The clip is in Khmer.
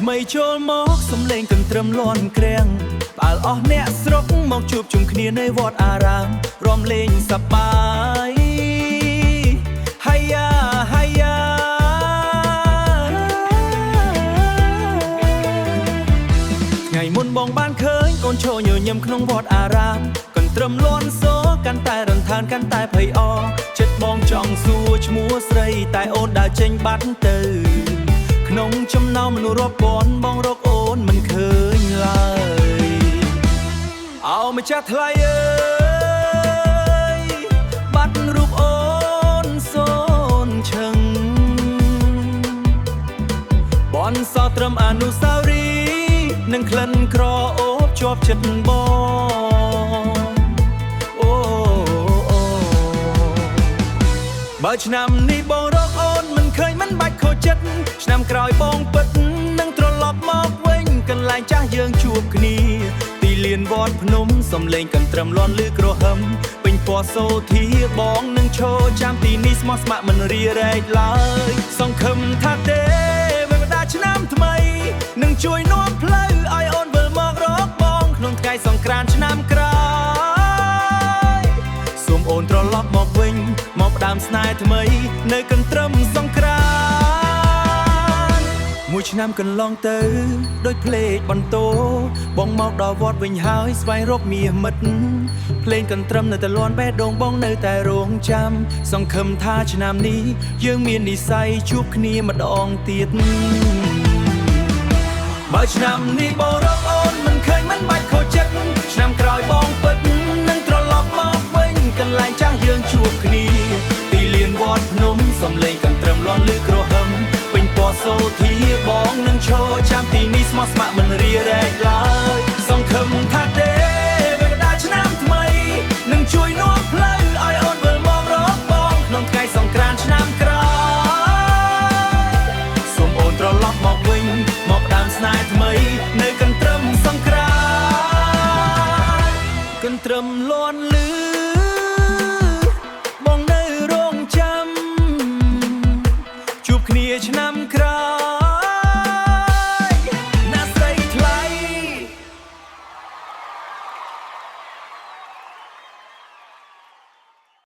ថ្មីចូលមកសំលេងកន្ទ្រឹមលាន់ក្រាំងផ្អើលអស់អ្នកស្រុកមកជួបជុំគ្នានៅវត្តអារាមរំលេងសប្បាយហាយ៉ាហាយ៉ាថ្ងៃមុនបងបានឃើញអូនឈរញញឹមក្នុងវត្តអារាមកន្ទ្រឹមលាន់សូកាន់តែរន្ធើនកាន់តែភ័យអចិត្តបងចង់សួរឈ្មោះស្រីតែអូនដើរចេញបាត់ទៅក្នុងចំណោមមនុស្សរាប់ពាន់បងរកអូនមិនឃើញឡើយអោម្ចាស់ថ្លៃអើយបាត់រូបអូនសូនឈឹងបនសោត្រឹមអនុស្សាវរីយ៍នឹងក្លិនក្រអូបជាប់ចិត្តបងអូបើឆ្នាំនេះបងរកអូនមិនឃើញមិនបាច់ខូចចិត្តឆ្នាំក្រោយបងពិតនឹងត្រឡប់មកវិញកន្លែងចាស់យើងជួបគ្នាទីលានវត្តភ្នំសំលេងកន្ទ្រឹមលាន់លឺក្រហឹមពេញពណ៌សូធាបងនឹងឈរចាំទីនេះស្មោះស្ម័គ្រមិនរារែកឡើយសង្ឃឹមថាទេវេលាឆ្នាំថ្មីនឹងជួយនាំផ្លូវឲ្យអូនវិលមករកបងក្នុងថ្ងៃសង្ក្រាន្តឆ្នាំក្រោយសូមអូនត្រឡប់មកវិញមកផ្ដើមស្នេហ៍ថ្មីនៅកន្ទ្រឹមសង្ក្រាន្តមួយឆ្នាំកន្លងទៅដោយភ្លេចបន្ទោបងមកដល់វត្តវិញហើយស្វែងរកមាសមិត្តភ្លេងកន្ទ្រឹមនៅតែលាន់បេះដូងបងនៅតែរងចាំសង្ឃឹមថាឆ្នាំនេះយើងមាននិស្ស័យជួបគ្នាម្ដងទៀតបើឆ្នាំនេះបងរកអូនមិនឃើញមិនបាច់ខូចចិត្តឆ្នាំក្រោយបងពិតនឹងត្រឡប់មកវិញកន្លែងចាស់យើងជួបគ្នាទីលានវត្តភ្នំសំលេងកន្ទ្រឹមលាន់លឺក្រហឹមពេញពណ៌សូធាបងនឹងឈរចាំទីនេះស្មោះស្ម័គ្រមិនរារែកឡើយសង្ឃឹមថាទេ